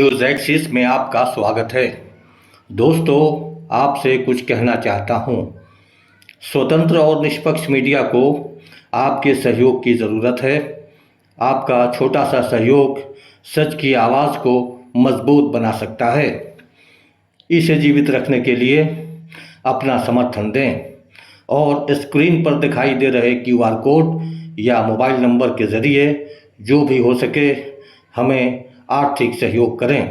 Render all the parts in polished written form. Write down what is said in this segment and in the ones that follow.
News axis में आपका स्वागत है। दोस्तों, आपसे कुछ कहना चाहता हूँ। स्वतंत्र और निष्पक्ष मीडिया को आपके सहयोग की ज़रूरत है। आपका छोटा सा सहयोग सच की आवाज़ को मजबूत बना सकता है। इसे जीवित रखने के लिए अपना समर्थन दें और स्क्रीन पर दिखाई दे रहे QR कोड या मोबाइल नंबर के ज़रिए जो भी हो सके हमें आर्थिक सहयोग करें।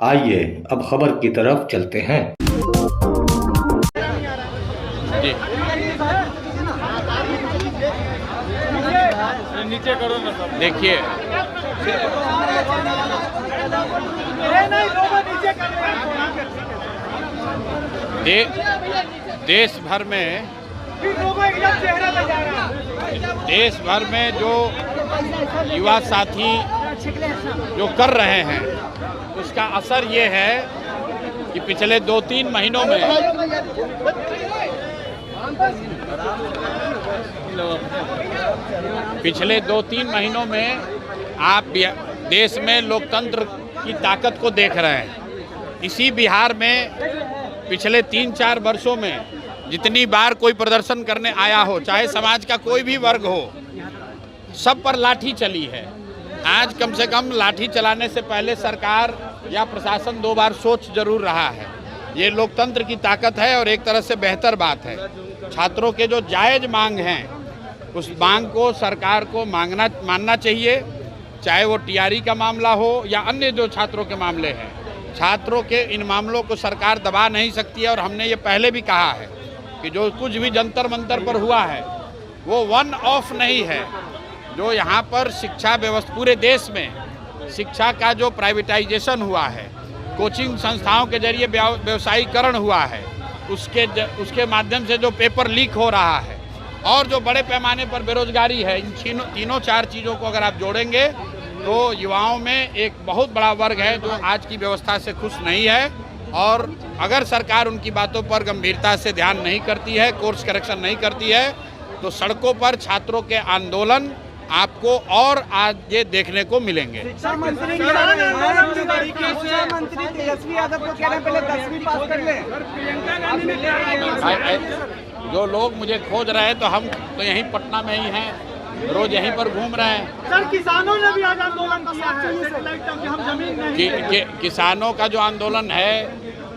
आइए अब खबर की तरफ चलते हैं। नीचे करो ना सब। देखिए, देश भर में जो युवा साथी जो कर रहे हैं उसका असर ये है कि पिछले 2-3 महीनों में आप देश में लोकतंत्र की ताकत को देख रहे हैं। इसी बिहार में पिछले 3-4 वर्षों में जितनी बार कोई प्रदर्शन करने आया हो, चाहे समाज का कोई भी वर्ग हो, सब पर लाठी चली है। आज कम से कम लाठी चलाने से पहले सरकार या प्रशासन 2 बार सोच जरूर रहा है। ये लोकतंत्र की ताकत है और एक तरह से बेहतर बात है। छात्रों के जो जायज़ मांग हैं उस मांग को सरकार को मानना चाहिए, चाहे वो TRE का मामला हो या अन्य जो छात्रों के मामले हैं। छात्रों के इन मामलों को सरकार दबा नहीं सकती है और हमने ये पहले भी कहा है कि जो कुछ भी जंतर मंतर पर हुआ है वो वन ऑफ नहीं है। जो यहाँ पर शिक्षा व्यवस्था पूरे देश में शिक्षा का जो प्राइवेटाइजेशन हुआ है, कोचिंग संस्थाओं के जरिए व्यवसायीकरण हुआ है, उसके माध्यम से जो पेपर लीक हो रहा है और जो बड़े पैमाने पर बेरोजगारी है, इन तीनों 4 चीज़ों को अगर आप जोड़ेंगे तो युवाओं में एक बहुत बड़ा वर्ग है जो आज की व्यवस्था से खुश नहीं है। और अगर सरकार उनकी बातों पर गंभीरता से ध्यान नहीं करती है, कोर्स करेक्शन नहीं करती है, तो सड़कों पर छात्रों के आंदोलन आपको और आगे देखने को मिलेंगे। शिक्षा मंत्री तेजस्वी यादव को कह रहे हैं पहले 10वीं पास कर ले। जो लोग मुझे खोज रहे हैं तो हम तो यहीं पटना में ही हैं, रोज यहीं पर घूम रहे हैं। सर, किसानों ने भी आज आंदोलन किया है। हम जमीन नहीं किसानों का जो आंदोलन है,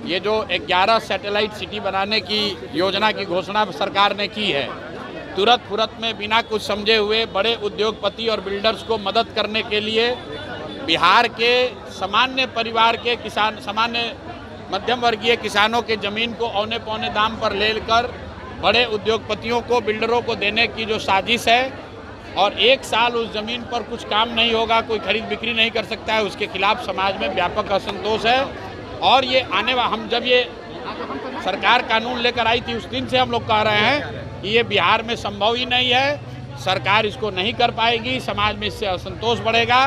ये जो 11 सैटेलाइट सिटी बनाने की योजना की घोषणा सरकार ने की है, तुरंत फुरत में बिना कुछ समझे हुए बड़े उद्योगपति और बिल्डर्स को मदद करने के लिए बिहार के सामान्य परिवार के किसान, सामान्य मध्यम वर्गीय किसानों के ज़मीन को औने पौने दाम पर लेकर बड़े उद्योगपतियों को, बिल्डरों को देने की जो साजिश है और 1 साल उस ज़मीन पर कुछ काम नहीं होगा, कोई खरीद बिक्री नहीं कर सकता है, उसके खिलाफ समाज में व्यापक असंतोष है। और ये हम जब ये सरकार कानून लेकर आई थी उस दिन से हम लोग कह रहे हैं कि ये बिहार में संभव ही नहीं है, सरकार इसको नहीं कर पाएगी, समाज में इससे असंतोष बढ़ेगा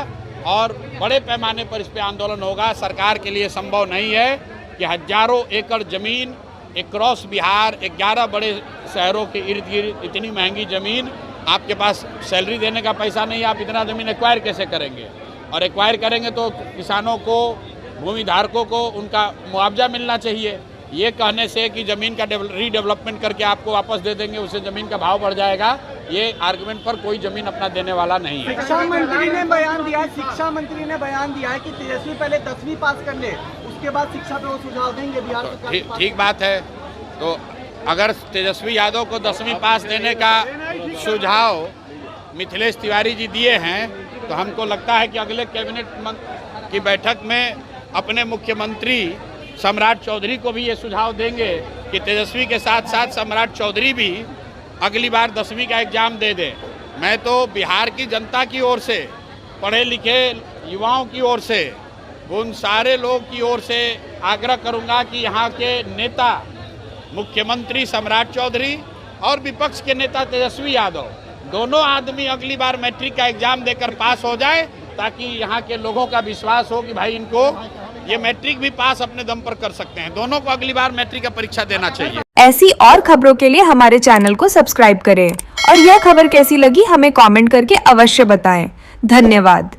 और बड़े पैमाने पर इस पर आंदोलन होगा। सरकार के लिए संभव नहीं है कि हजारों एकड़ ज़मीन क्रॉस बिहार 11 बड़े शहरों के इर्द गिर्द इतनी महंगी ज़मीन, आपके पास सैलरी देने का पैसा नहीं, आप इतना ज़मीन एक्वायर कैसे करेंगे? और एक्वायर करेंगे तो किसानों को, भूमि धारकों को उनका मुआवजा मिलना चाहिए। ये कहने से कि ज़मीन का रीडेवलपमेंट करके आपको वापस दे देंगे, उससे ज़मीन का भाव बढ़ जाएगा, ये आर्गुमेंट पर कोई ज़मीन अपना देने वाला नहीं है। शिक्षा मंत्री ने बयान दिया है कि तेजस्वी पहले 10वीं पास कर ले, उसके बाद शिक्षा पे वो सुझाव देंगे बिहार सरकार। ठीक बात है। तो अगर तेजस्वी यादव को 10वीं पास देने का सुझाव मिथिलेश तिवारी जी दिए हैं तो हमको लगता है कि अगले कैबिनेट की बैठक में अपने मुख्यमंत्री सम्राट चौधरी को भी ये सुझाव देंगे कि तेजस्वी के साथ साथ सम्राट चौधरी भी अगली बार 10वीं का एग्ज़ाम दे दें। मैं तो बिहार की जनता की ओर से, पढ़े लिखे युवाओं की ओर से, उन सारे लोग की ओर से आग्रह करूंगा कि यहाँ के नेता मुख्यमंत्री सम्राट चौधरी और विपक्ष के नेता तेजस्वी यादव, दोनों आदमी अगली बार मैट्रिक का एग्ज़ाम देकर पास हो जाए, ताकि यहाँ के लोगों का विश्वास हो कि भाई इनको ये मैट्रिक भी पास अपने दम पर कर सकते हैं। दोनों को अगली बार मैट्रिक का परीक्षा देना चाहिए। ऐसी और खबरों के लिए हमारे चैनल को सब्सक्राइब करें और यह खबर कैसी लगी हमें कमेंट करके अवश्य बताएं। धन्यवाद।